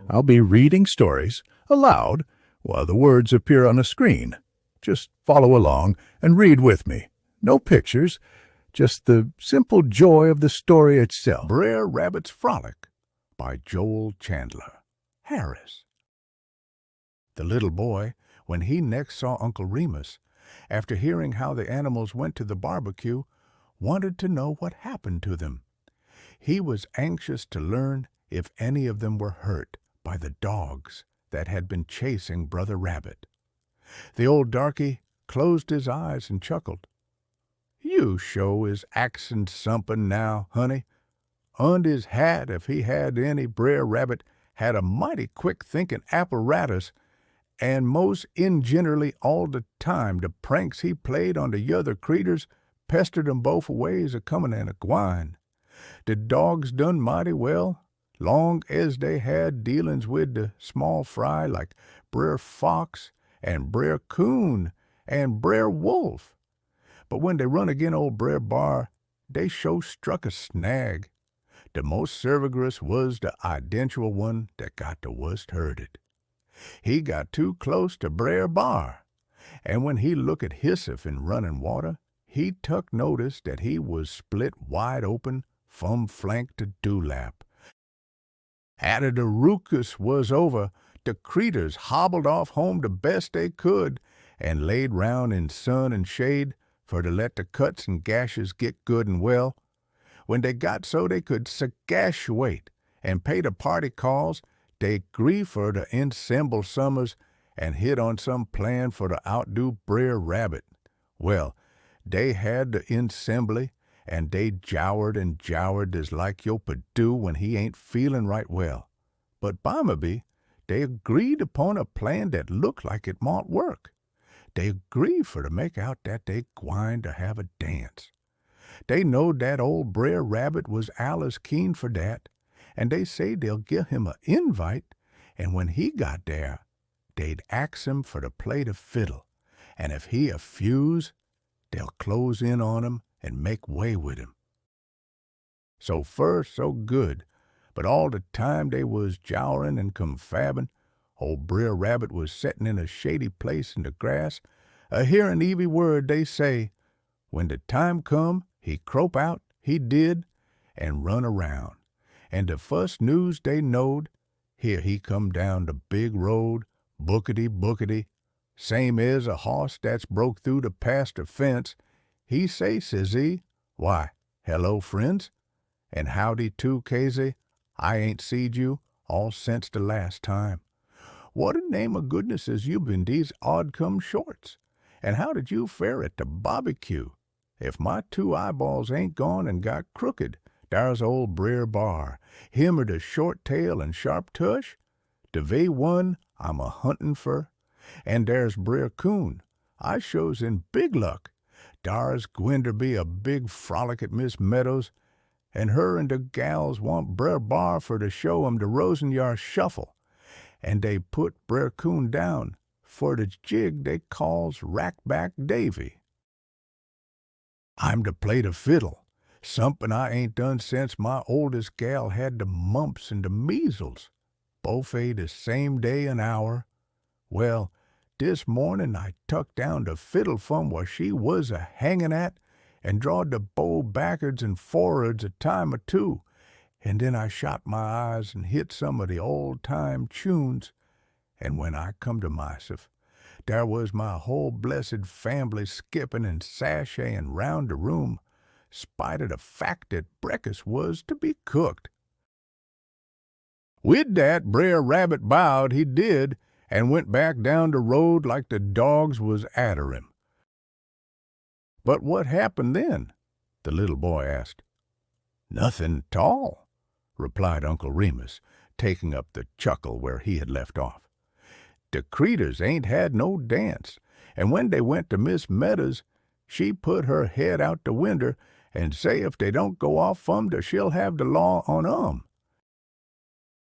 I'll be reading stories aloud while the words appear on a screen. Just follow along and read with me. No pictures, just the simple joy of the story itself. Brer Rabbit's Frolic by Joel Chandler Harris. The little boy, when he next saw Uncle Remus, after hearing how the animals went to the barbecue, wanted to know what happened to them. He was anxious to learn if any of them were hurt by the dogs that had been chasing Brother Rabbit. The old darky closed his eyes and chuckled. "You show is axin' sompin now, honey. Und his hat, if he had any, Brer Rabbit had a mighty quick-thinkin' apparatus, and most inginerally all the time the pranks he played on the yother creeters pestered 'em both ways a-comin' and a-gwine. The dogs done mighty well, long as they had dealin's wid the small fry like Brer Fox and Brer Coon and Brer Wolf. But when they run agin old Brer Bear, they sure struck a snag. The most servigrous was the identical one that got the worst hurted. He got too close to Brer Bear, and when he looked at hisself in running water, he tuck notice that he was split wide open from flank to dewlap. Atter the ruckus was over, the creeters hobbled off home the best they could, and laid round in sun and shade for to let the cuts and gashes get good and well. When they got so they could sagashwate and pay the party calls, they gree for to ensemble summers and hit on some plan for to outdo Brer Rabbit. Well, they had the ensembly, and they jowered and jowered as like yo do when he ain't feelin' right well. But bimeby they agreed upon a plan that looked like it mought work. They agreed for to make out that they gwine to have a dance. They knowed that old Brer Rabbit was allers keen for dat, and they say they'll give him a invite, and when he got there, they'd ax him for to play the fiddle, and if he fuse, they'll close in on him and make way with him. So fur, so good, but all the time they was jowerin' and confabbin', old Brer Rabbit was settin' in a shady place in the grass, a-hearin' every word they say. When the time come, he crope out, he did, and run around. And the fust news they knowed, here he come down the big road, bookety-bookety, same as a hoss that's broke through the pasture fence. He say, says he, "Why, hello, friends, and howdy too, Casey. I ain't seed you all since the last time. What a name of goodness has you been these odd come shorts? And how did you fare at the barbecue? If my two eyeballs ain't gone and got crooked, dar's old Brer Bear, him or the short tail and sharp tush, the very one I'm a-huntin' fer. And dar's Brer Coon. I shows in big luck. Dar's gwinder be a big frolic at Miss Meadows, and her and the gals want Brer Bear for to show 'em the Rosenyar shuffle, and they put Brer Coon down for the jig they calls Rackback Davy. I'm to play the fiddle, sompin' I ain't done since my oldest gal had the mumps and the measles, both the same day and hour. Well, dis mornin' I tuck down the fiddle from where she was a-hangin' at, and drawed the bow back'ards and for'ards a time or two, and then I shot my eyes and hit some of the old-time tunes, and when I come to myself, dar was my whole blessed fambly skippin' and sashayin' round the room, spite of the fact that breakfast was to be cooked. Wid dat, Brer Rabbit bowed, he did, and went back down the road like the dogs was atter him. But what happened then? The little boy asked. Nothin' 'tall, replied Uncle Remus, taking up the chuckle where he had left off. The creeters ain't had no dance, and when they went to Miss Meadows, she put her head out the winder and say if they don't go off fum she'll have the law on 'em.